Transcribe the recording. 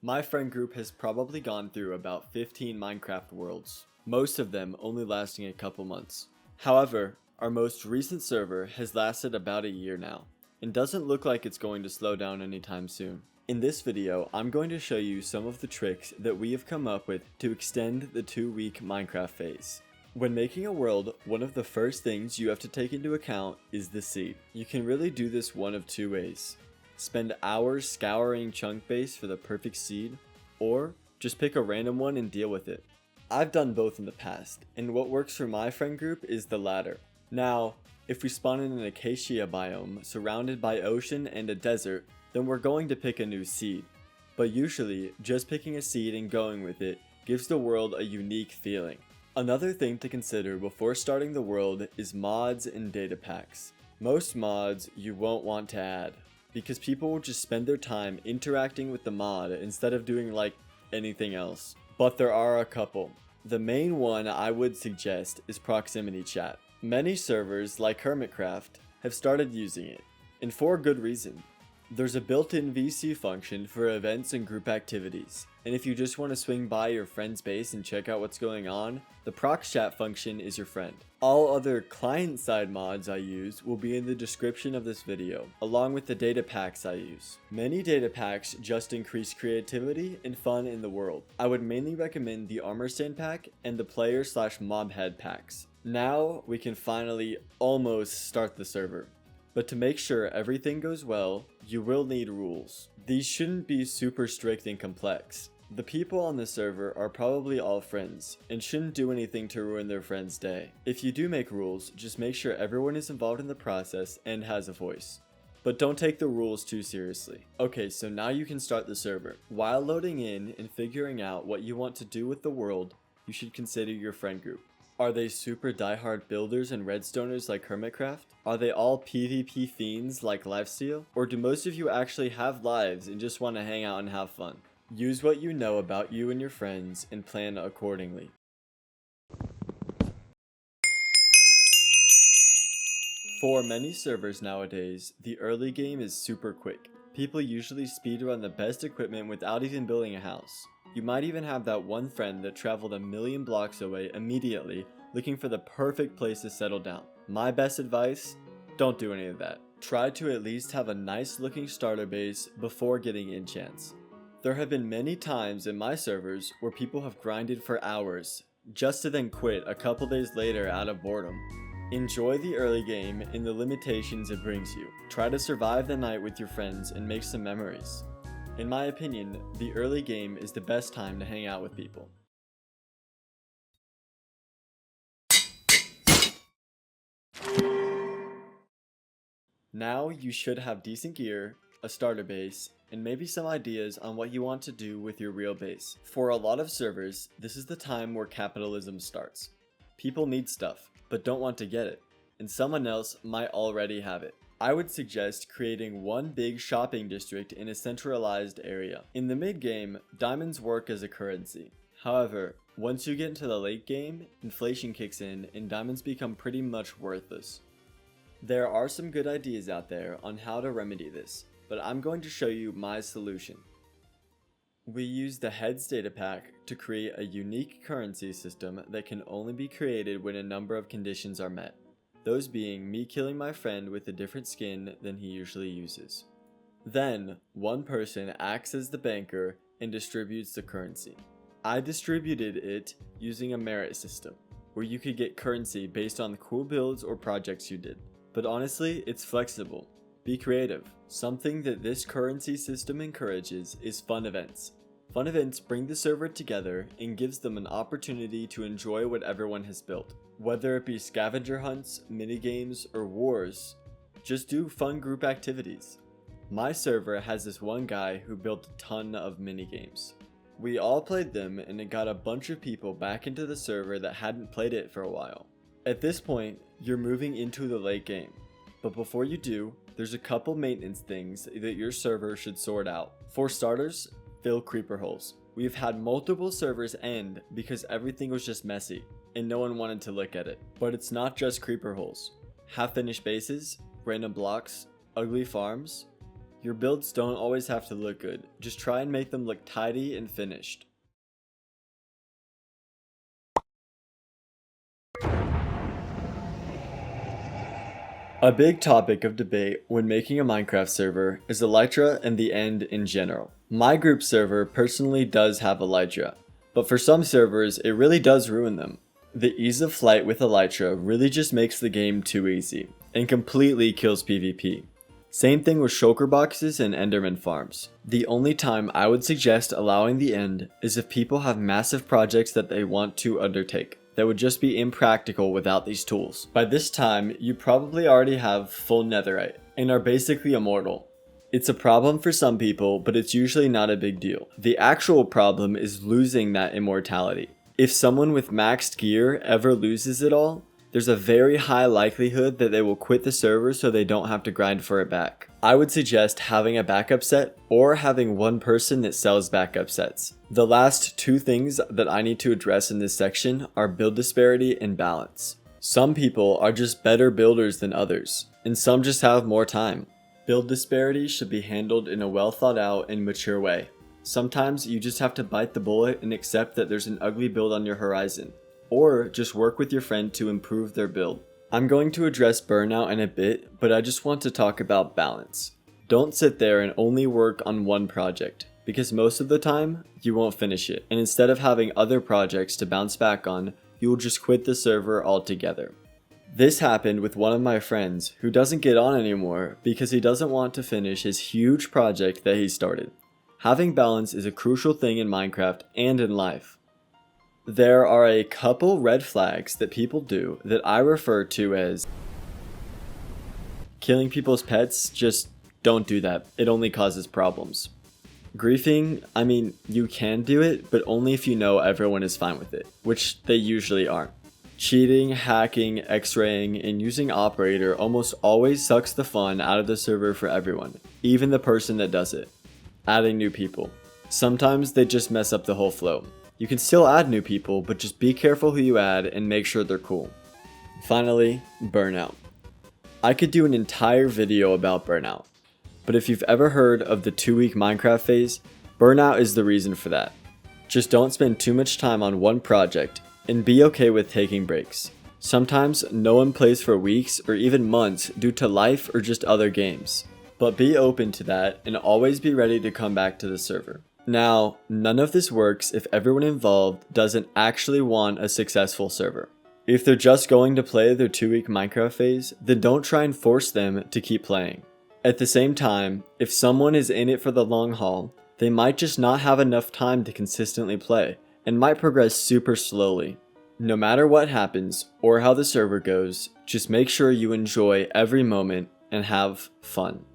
My friend group has probably gone through about 15 Minecraft worlds, most of them only lasting a couple months. However, our most recent server has lasted about a year now, and doesn't look like it's going to slow down anytime soon. In this video, I'm going to show you some of the tricks that we have come up with to extend the 2-week Minecraft phase. When making a world, one of the first things you have to take into account is the seed. You can really do this one of two ways. Spend hours scouring chunk base for the perfect seed, or just pick a random one and deal with it. I've done both in the past, and what works for my friend group is the latter. Now, if we spawn in an acacia biome surrounded by ocean and a desert, then we're going to pick a new seed. But usually, just picking a seed and going with it gives the world a unique feeling. Another thing to consider before starting the world is mods and data packs. Most mods you won't want to add, because people will just spend their time interacting with the mod instead of doing like anything else. But there are a couple. The main one I would suggest is proximity chat. Many servers like Hermitcraft have started using it, and for good reason. There's a built-in VC function for events and group activities, and if you just want to swing by your friend's base and check out what's going on, the prox chat function is your friend. All other client-side mods I use will be in the description of this video, along with the data packs I use. Many data packs just increase creativity and fun in the world. I would mainly recommend the armor stand pack and the player/mob head packs. Now we can finally almost start the server. But to make sure everything goes well, you will need rules. These shouldn't be super strict and complex. The people on the server are probably all friends, and shouldn't do anything to ruin their friend's day. If you do make rules, just make sure everyone is involved in the process and has a voice. But don't take the rules too seriously. Okay, so now you can start the server. While loading in and figuring out what you want to do with the world, you should consider your friend group. Are they super diehard builders and redstoners like Hermitcraft? Are they all PvP fiends like Lifesteal? Or do most of you actually have lives and just want to hang out and have fun? Use what you know about you and your friends and plan accordingly. For many servers nowadays, the early game is super quick. People usually speedrun the best equipment without even building a house. You might even have that one friend that traveled a million blocks away immediately looking for the perfect place to settle down. My best advice? Don't do any of that. Try to at least have a nice looking starter base before getting enchants. There have been many times in my servers where people have grinded for hours just to then quit a couple days later out of boredom. Enjoy the early game and the limitations it brings you. Try to survive the night with your friends and make some memories. In my opinion, the early game is the best time to hang out with people. Now you should have decent gear, a starter base, and maybe some ideas on what you want to do with your real base. For a lot of servers, this is the time where capitalism starts. People need stuff, but don't want to get it, and someone else might already have it. I would suggest creating one big shopping district in a centralized area. In the mid-game, diamonds work as a currency. However, once you get into the late game, inflation kicks in and diamonds become pretty much worthless. There are some good ideas out there on how to remedy this, but I'm going to show you my solution. We use the heads data pack to create a unique currency system that can only be created when a number of conditions are met. Those being me killing my friend with a different skin than he usually uses. Then, one person acts as the banker and distributes the currency. I distributed it using a merit system, where you could get currency based on the cool builds or projects you did. But honestly, it's flexible. Be creative. Something that this currency system encourages is fun events. Fun events bring the server together and gives them an opportunity to enjoy what everyone has built. Whether it be scavenger hunts, minigames, or wars, just do fun group activities. My server has this one guy who built a ton of minigames. We all played them and it got a bunch of people back into the server that hadn't played it for a while. At this point, you're moving into the late game. But before you do, there's a couple maintenance things that your server should sort out. For starters, fill creeper holes. We've had multiple servers end because everything was just messy and no one wanted to look at it. But it's not just creeper holes. Half finished bases, random blocks, ugly farms. Your builds don't always have to look good, just try and make them look tidy and finished. A big topic of debate when making a Minecraft server is Elytra and the end in general. My group server personally does have Elytra, but for some servers it really does ruin them. The ease of flight with Elytra really just makes the game too easy, and completely kills PvP. Same thing with shulker boxes and enderman farms. The only time I would suggest allowing the end is if people have massive projects that they want to undertake that would just be impractical without these tools. By this time, you probably already have full netherite and are basically immortal. It's a problem for some people, but it's usually not a big deal. The actual problem is losing that immortality. If someone with maxed gear ever loses it all, there's a very high likelihood that they will quit the server so they don't have to grind for it back. I would suggest having a backup set or having one person that sells backup sets. The last two things that I need to address in this section are build disparity and balance. Some people are just better builders than others, and some just have more time. Build disparity should be handled in a well thought out and mature way. Sometimes you just have to bite the bullet and accept that there's an ugly build on your horizon, or just work with your friend to improve their build. I'm going to address burnout in a bit, but I just want to talk about balance. Don't sit there and only work on one project, because most of the time, you won't finish it, and instead of having other projects to bounce back on, you will just quit the server altogether. This happened with one of my friends who doesn't get on anymore because he doesn't want to finish his huge project that he started. Having balance is a crucial thing in Minecraft and in life. There are a couple red flags that people do that I refer to as killing people's pets. Just don't do that. It only causes problems. Griefing, I mean, you can do it, but only if you know everyone is fine with it, which they usually aren't. Cheating, hacking, x-raying, and using operator almost always sucks the fun out of the server for everyone, even the person that does it. Adding new people. Sometimes they just mess up the whole flow. You can still add new people, but just be careful who you add and make sure they're cool. Finally, burnout. I could do an entire video about burnout, but if you've ever heard of the 2-week Minecraft phase, burnout is the reason for that. Just don't spend too much time on one project, and be okay with taking breaks. Sometimes no one plays for weeks or even months due to life or just other games. But be open to that and always be ready to come back to the server. Now, none of this works if everyone involved doesn't actually want a successful server. If they're just going to play their 2-week Minecraft phase, then don't try and force them to keep playing. At the same time, if someone is in it for the long haul, they might just not have enough time to consistently play, and might progress super slowly. No matter what happens, or how the server goes, just make sure you enjoy every moment and have fun.